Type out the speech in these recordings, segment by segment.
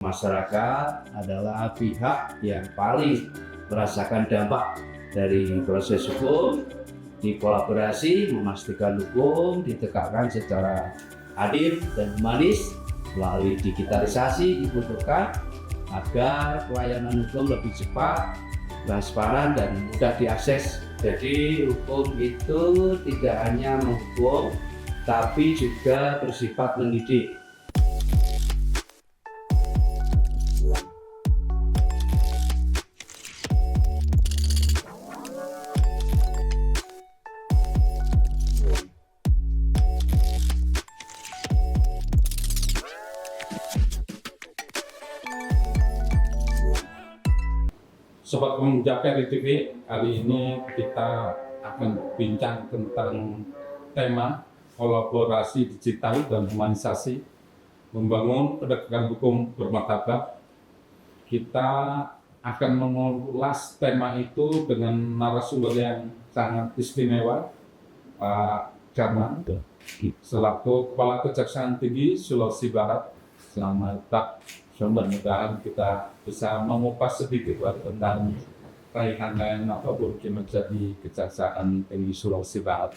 Masyarakat adalah pihak yang paling merasakan dampak dari proses hukum. Dikolaborasi memastikan hukum ditegakkan secara adil dan humanis. Melalui digitalisasi dibutuhkan agar pelayanan hukum lebih cepat, transparan, dan mudah diakses. Jadi hukum itu tidak hanya menghukum, tapi juga bersifat mendidik. Sobat Menjaperi TV, kali ini kita akan bincang tentang tema kolaborasi digital dan humanisasi, membangun penegakan hukum bermartabat. Kita akan mengulas tema itu dengan narasumber yang sangat istimewa, Pak Jarman, selaku Kepala Kejaksaan Tinggi Sulawesi Barat. Selamat Pak. Mudah-mudahan kita bisa mengupas sedikit tentang raihan apapun menjadi Kejaksaan Tinggi Sulawesi Barat.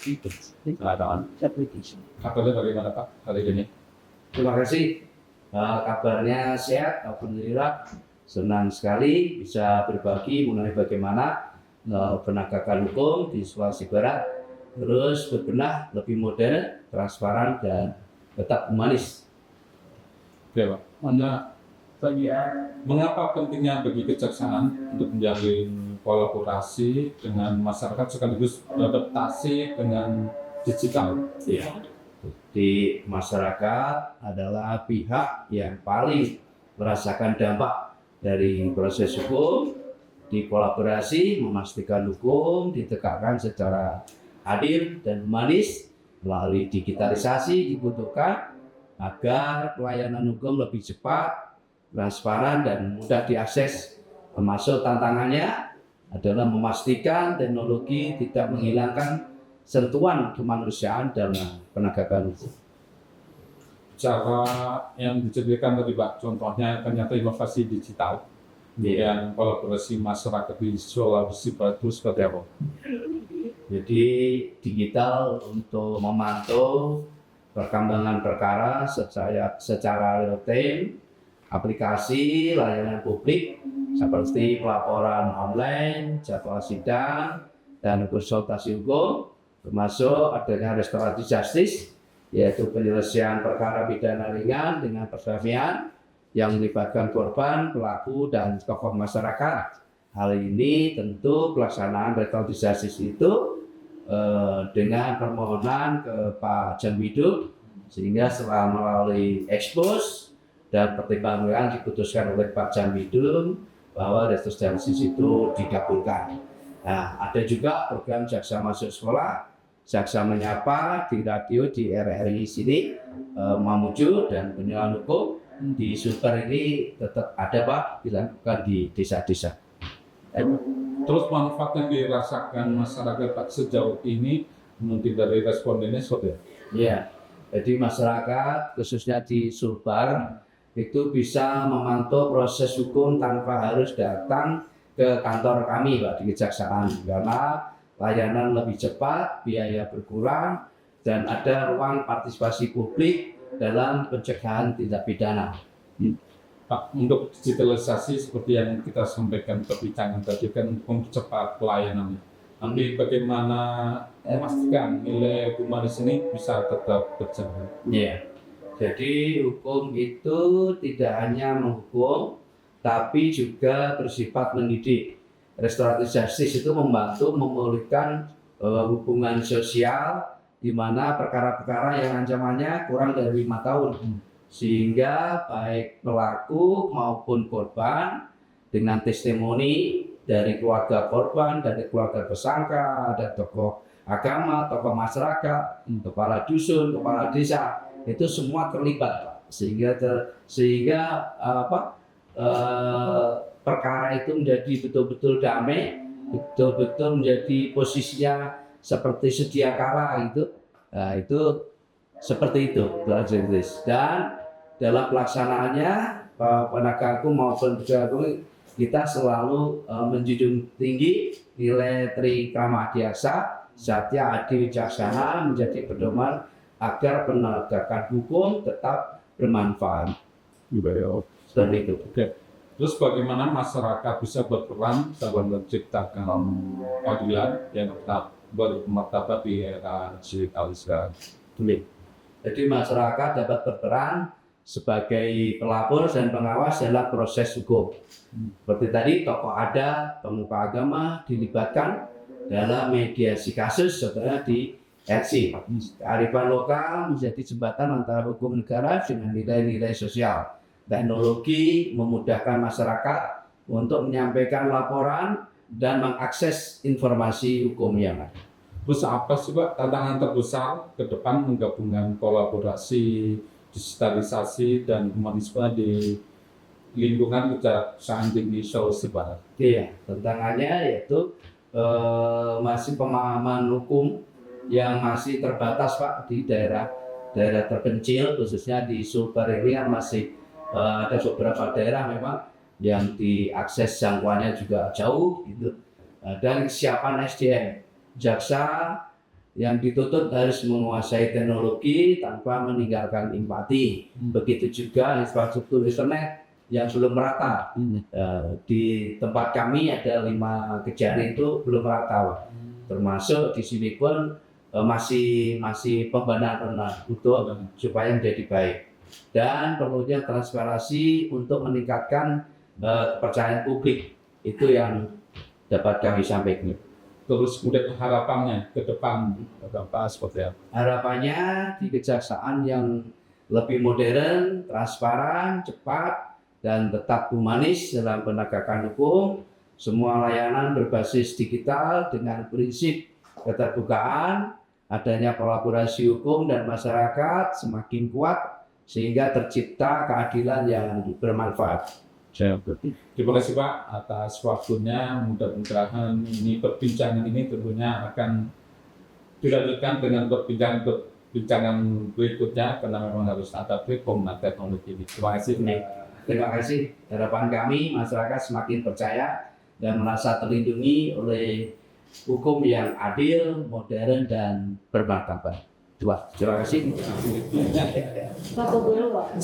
Kabarnya bagaimana Pak hari ini? Terima kasih. Kabarnya sehat, alhamdulillah. Senang sekali bisa berbagi mengenai bagaimana penegakan hukum di Sulawesi Barat terus berbenah lebih modern, transparan, dan tetap humanis. Oke Pak, mengapa pentingnya bagi kejaksaan untuk menjalin kolaborasi dengan masyarakat sekaligus beradaptasi dengan digital? Ya. Di masyarakat adalah pihak yang paling merasakan dampak dari proses hukum. Dikolaborasi memastikan hukum ditegakkan secara adil dan humanis. Melalui digitalisasi dibutuhkan agar pelayanan hukum lebih cepat, transparan, dan mudah diakses. Termasuk tantangannya adalah memastikan teknologi tidak menghilangkan sentuhan kemanusiaan dalam penegakan hukum. Cara yang diceritakan tadi Pak, contohnya ternyata inovasi digital yang kolaborasi masyarakat di Sulawesi Barat itu seperti apa? Jadi digital untuk memantau perkembangan perkara secara real time, aplikasi layanan publik seperti pelaporan online, jadwal sidang, dan konsultasi hukum, termasuk adanya restoratif justice, yaitu penyelesaian perkara pidana ringan dengan perdamaian yang melibatkan korban, pelaku, dan tokoh masyarakat. Hal ini tentu pelaksanaan restoratif justice itu dengan permohonan ke Pak Janbidung, sehingga setelah melalui ekspos dan pertimbangan diputuskan oleh Pak Janbidung bahwa restoratif justice itu dikabulkan. Nah, ada juga program Jaksa Masuk Sekolah, Jaksa Menyapa di radio di RRI sini, Mamuju, dan penyuluhan hukum di Super ini tetap ada Pak, dilakukan di desa-desa. Terus manfaat yang dirasakan masyarakat Pak sejauh ini mungkin dari respondennya seperti apa? Ya, jadi masyarakat khususnya di Sulbar itu bisa memantau proses hukum tanpa harus datang ke kantor kami Pak di Kejaksaan, karena layanan lebih cepat, biaya berkurang, dan ada ruang partisipasi publik dalam pencegahan tindak pidana. Pak, untuk digitalisasi seperti yang kita sampaikan perbincangan tadi kan mempercepat pelayanan. Tapi bagaimana memastikan nilai humanis ini bisa tetap berjalan? Ya, jadi hukum itu tidak hanya menghukum, tapi juga bersifat mendidik. Restoratif justice itu membantu memulihkan hubungan sosial di mana perkara-perkara yang ancamannya kurang dari 5 tahun. Sehingga baik pelaku maupun korban dengan testimoni dari keluarga korban, dari keluarga tersangka, ada tokoh agama, tokoh masyarakat, kepala dusun, kepala desa, itu semua terlibat, sehingga perkara itu menjadi betul-betul damai, betul-betul menjadi posisinya seperti sedia kala gitu. Nah, itu seperti itu, dan dalam pelaksanaannya penegak hukum maupun pejabat hukum, kita selalu menjunjung tinggi nilai Trikrama Adiaksa, Satya Adi Wicaksana menjadi pedoman agar penegakan hukum tetap bermanfaat. Seperti itu. Oke. Terus bagaimana masyarakat bisa berperan dalam menciptakan keadilan yang tetap bermartabat di era digitalisasi? Jadi masyarakat dapat berperan sebagai pelapor dan pengawas dalam proses hukum. Seperti tadi, tokoh adat, pemuka agama dilibatkan dalam mediasi kasus setelah di RC. Kearifan lokal menjadi jembatan antara hukum negara dengan nilai-nilai sosial. Teknologi memudahkan masyarakat untuk menyampaikan laporan dan mengakses informasi hukum yang ada. Terus apa sih Pak tantangan terbesar ke depan menggabungkan kolaborasi, digitalisasi dan humanisme di lingkungan Kejaksaan Tinggi Sulawesi Barat? Iya, tantangannya yaitu masih pemahaman hukum yang masih terbatas Pak di daerah terpencil, khususnya di Sulbar ini kan masih ada beberapa daerah memang yang diakses jangkauannya juga jauh gitu. Dan kesiapan SDM, jaksa yang dituntut harus menguasai teknologi tanpa meninggalkan empati. Begitu juga infrastruktur internet yang belum merata. Di tempat kami ada 5 kejari itu belum merata, termasuk di sini pun masih pembenahan untuk supaya menjadi baik. Dan perlunya transparansi untuk meningkatkan kepercayaan publik, itu yang dapat kami sampaikan. Terus kemudian harapannya ke depan Bapak seperti apa? Harapannya di kejaksaan yang lebih modern, transparan, cepat, dan tetap humanis dalam penegakan hukum. Semua layanan berbasis digital dengan prinsip keterbukaan, adanya kolaborasi hukum dan masyarakat semakin kuat sehingga tercipta keadilan yang bermanfaat. Terima kasih Pak atas waktunya. Mudah-mudahan perbincangan ini tentunya akan dilanjutkan dengan perbincangan berikutnya karena memang harus ada penggunaan teknologi ini. Terima kasih. Terima kasih. Harapan kami masyarakat semakin percaya dan merasa terlindungi oleh hukum yang adil, modern, dan bermartabat. Terima kasih. Satu dulu Pak.